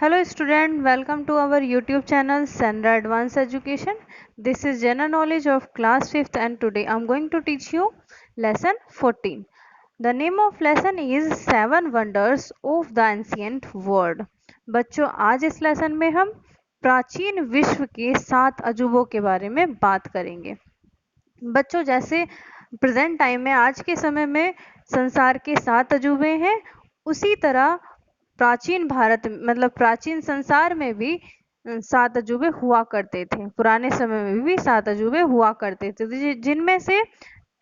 Hello student, welcome to our YouTube channel Sandra Advanced Education. This is general knowledge of class 5th and today I am going to teach you lesson 14. The name of lesson is 7 wonders of the ancient world. बच्चों आज इस lesson में हम प्राचीन विश्व के 7 अजूबों के बारे में बात करेंगे। बच्चों जैसे प्रेजेंट टाइम में आज के समय में संसार के 7 अजूबे हैं, उसी तरह प्राचीन भारत मतलब प्राचीन संसार में भी 7 अजूबे हुआ करते थे। पुराने समय में भी 7 अजूबे हुआ करते थे, जिनमें से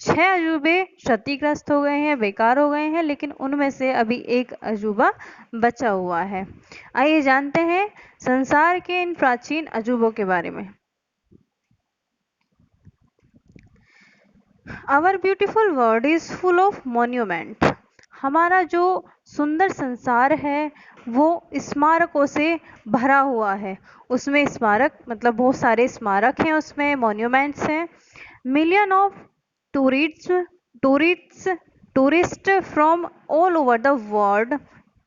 6 अजूबे क्षतिग्रस्त हो गए हैं, बेकार हो गए हैं, लेकिन उनमें से अभी एक अजूबा बचा हुआ है। आइए जानते हैं संसार के इन प्राचीन अजूबों के बारे में। Our beautiful world is full of monument. हमारा जो सुंदर संसार है वो स्मारकों से भरा हुआ है। उसमें स्मारक मतलब बहुत सारे स्मारक हैं, उसमें मॉन्यूमेंट्स हैं। Million of tourist from all over the world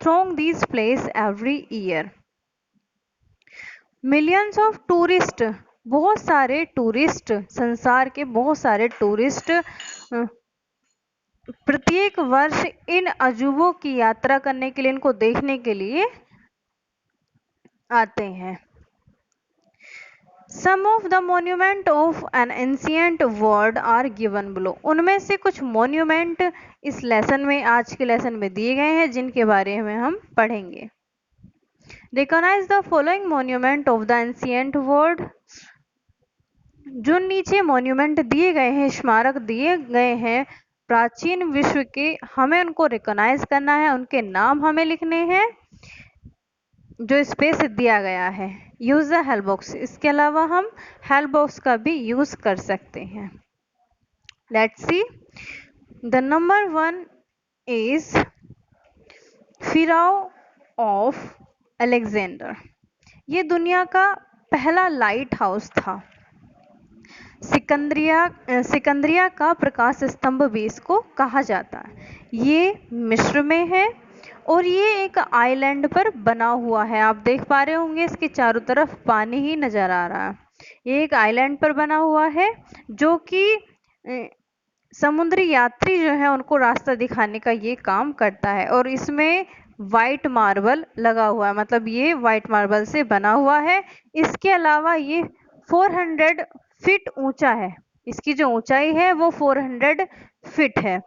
throng these place every year. Millions of tourist, बहुत सारे टूरिस्ट, संसार के बहुत सारे टूरिस्ट प्रत्येक वर्ष इन अजूबों की यात्रा करने के लिए, इनको देखने के लिए आते हैं। Some of the monument of an ancient world are given below. उनमें से कुछ मॉन्यूमेंट इस लेसन में, आज के लेसन में दिए गए हैं, जिनके बारे में हम पढ़ेंगे। Recognise the following monument of the ancient world. जो नीचे मॉन्यूमेंट दिए गए हैं, स्मारक दिए गए हैं प्राचीन विश्व के, हमें उनको रिकॉग्नाइज करना है, उनके नाम हमें लिखने हैं जो स्पेस दिया गया है। Use the help box. इसके अलावा हम हेल्प बॉक्स का भी यूज कर सकते हैं। Let's see. The number 1 is pharos of Alexander. ये दुनिया का पहला लाइट हाउस था। सिकंदरिया का प्रकाश स्तंभ भी इसको कहा जाता है। ये मिस्र में है और ये एक आइलैंड पर बना हुआ है। आप देख पा रहे होंगे इसके चारों तरफ पानी ही नजर आ रहा है। ये एक आइलैंड पर बना हुआ है जो कि समुद्री यात्री जो है उनको रास्ता दिखाने का ये काम करता है। और इसमें वाइट मार्बल लगा हुआ है, मतलब ये वाइट मार्बल से बना हुआ है। इसके अलावा ये 400 फीट ऊंचा है। इसकी जो ऊंचाई है वो 400 फीट है।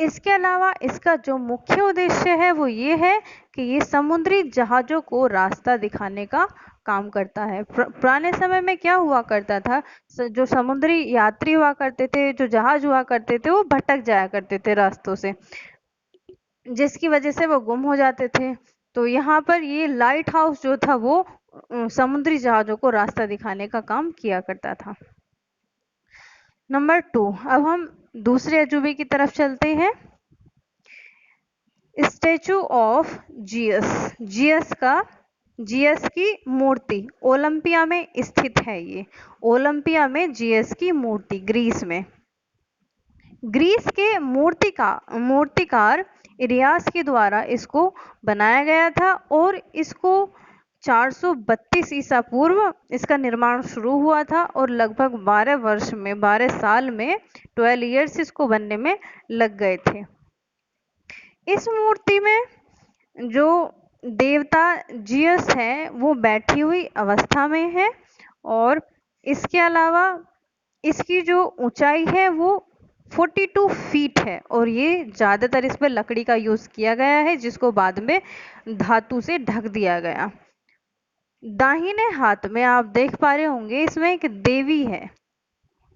इसके अलावा इसका जो मुख्य उद्देश्य है वो ये है कि ये समुद्री जहाजों को रास्ता दिखाने का काम करता है। पुराने समय में क्या हुआ करता था, जो समुद्री यात्री हुआ करते थे, जो जहाज हुआ करते थे, वो भटक जाया करते थे रास्तों से, जिसकी वजह से वो गुम हो जाते थे। तो यहाँ पर ये लाइट हाउस जो था वो समुद्री जहाजों को रास्ता दिखाने का काम किया करता था। नंबर 2, अब हम दूसरे अजूबे की तरफ चलते हैं। स्टैचू ऑफ जियस की मूर्ति ओलंपिया में स्थित है। ये ओलंपिया में जियस की मूर्ति ग्रीस में। ग्रीस के मूर्तिकार इरियास के द्वारा इसको बनाया गया था और इसको 432 ईसा पूर्व इसका निर्माण शुरू हुआ था और लगभग 12 साल में 12 ईयर्स इसको बनने में लग गए थे। इस मूर्ति में जो देवता जियस है वो बैठी हुई अवस्था में है और इसके अलावा इसकी जो ऊंचाई है वो 42 फीट है और ये ज़्यादातर इस पर लकड़ी का यूज़ किया गया है, जिसको बाद में धातु से ढक दिया गया। दाहिने हाथ में आप देख पा रहे होंगे इसमें एक देवी है,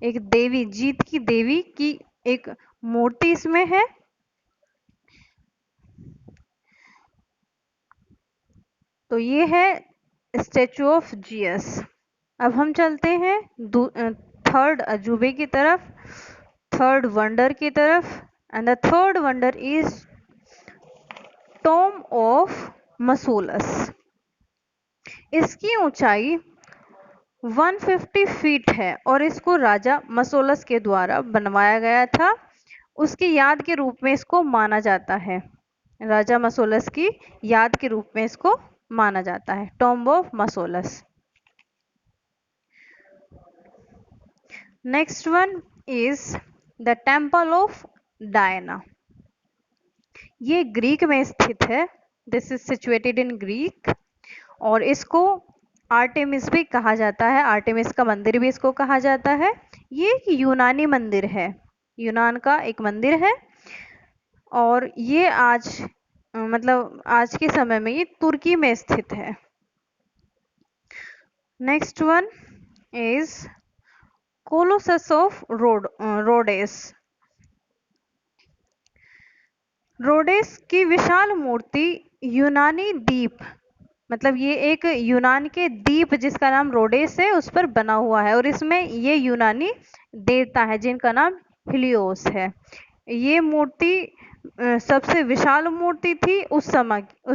एक देवी, जीत की देवी की एक मूर्ति इसमें है। तो ये है स्टैचू ऑफ जियस। अब हम चलते हैं थर्ड अजूबे की तरफ, थर्ड वंडर की तरफ। And the third wonder is tomb of Mausolus. इसकी ऊंचाई 150 फीट है और इसको राजा मसोलस के द्वारा बनवाया गया था। उसकी याद के रूप में इसको माना जाता है। राजा मसोलस की याद के रूप में इसको माना जाता है, tomb of Mausolus. Next one is the temple of Diana. ये ग्रीक में स्थित है। This is situated in Greek, और इसको आर्टेमिस भी कहा जाता है, आर्टेमिस का मंदिर भी इसको कहा जाता है। ये एक यूनानी मंदिर है, यूनान का एक मंदिर है, और ये आज मतलब आज के समय में ये तुर्की में स्थित है। Next one is colossus of Rhodes. Rhodes की विशाल मूर्ति यूनानी द्वीप, मतलब ये एक यूनान के द्वीप जिसका नाम रोडेस है उस पर बना हुआ है, और इसमें ये यूनानी देवता है जिनका नाम हिलियोस है। ये मूर्ति सबसे विशाल मूर्ति थी उस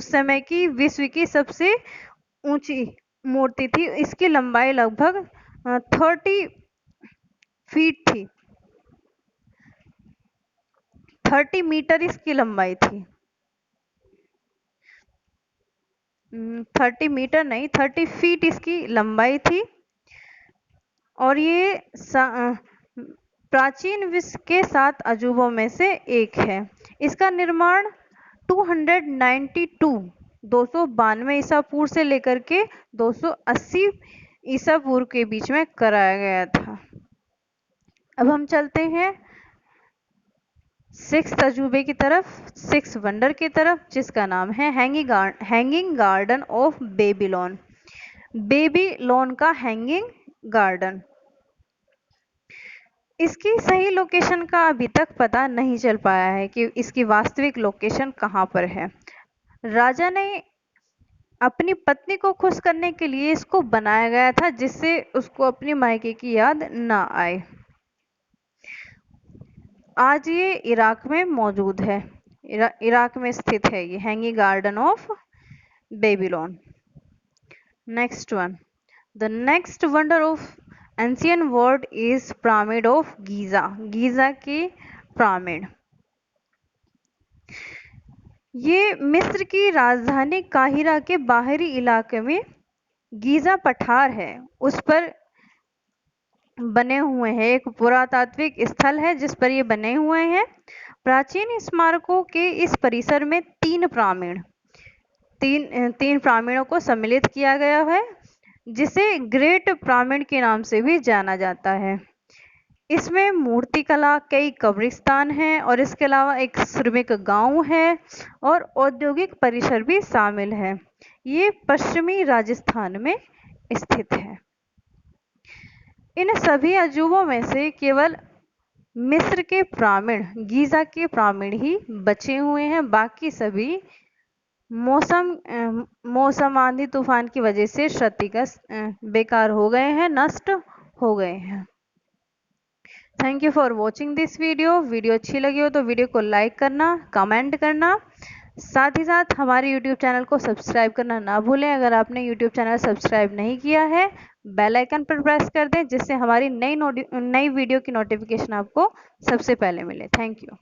समय की विश्व की सबसे ऊंची मूर्ति थी। इसकी लंबाई लगभग 30 फीट थी, 30 मीटर इसकी लंबाई थी। 30 मीटर नहीं, 30 फीट इसकी लंबाई थी, और ये प्राचीन विश्व के 7 अजूबों में से एक है। इसका निर्माण 292 ईसा पूर्व से लेकर के 280 ईसा पूर्व के बीच में कराया गया था। अब हम चलते हैं 6th अजूबे की तरफ, 6th वंडर की तरफ, जिसका नाम है hanging garden of Babylon. Babylon का हैंगिंग गार्डन। इसकी सही लोकेशन का अभी तक पता नहीं चल पाया है कि इसकी वास्तविक लोकेशन कहाँ पर है। राजा ने अपनी पत्नी को खुश करने के लिए इसको बनाया गया था, जिससे उसको अपनी मायके की याद ना आए। आज ये इराक में मौजूद है, इराक में स्थित है ये hanging garden of Babylon. Next one, the next wonder of ancient world is pyramid of Giza. Giza की पिरामिड, ये मिस्र की राजधानी काहिरा के बाहरी इलाके में गीजा पठार है उस पर बने हुए हैं। एक पुरातात्विक स्थल है जिस पर ये बने हुए हैं। प्राचीन स्मारकों के इस परिसर में तीन पिरामिडों को सम्मिलित किया गया है, जिसे ग्रेट पिरामिड के नाम से भी जाना जाता है। इसमें मूर्तिकला, कई कब्रिस्तान हैं, और इसके अलावा एक श्रमिक गांव है और औद्योगिक परिसर भी शामिल है। ये पश्चिमी राजस्थान में स्थित है। इन सभी अजूबों में से केवल मिस्र के पिरामिड, गीजा के पिरामिड ही बचे हुए हैं। बाकी सभी मौसम आंधी तूफान की वजह से क्षतिग्रस्त, बेकार हो गए हैं, नष्ट हो गए हैं। Thank you for watching this video अच्छी लगी हो तो वीडियो को लाइक करना, कमेंट करना, साथ ही साथ हमारे यूट्यूब चैनल को सब्सक्राइब करना ना भूलें। अगर आपने यूट्यूब चैनल सब्सक्राइब नहीं किया है, बेल आइकन पर प्रेस कर दें, जिससे हमारी नई वीडियो की नोटिफिकेशन आपको सबसे पहले मिले। Thank you.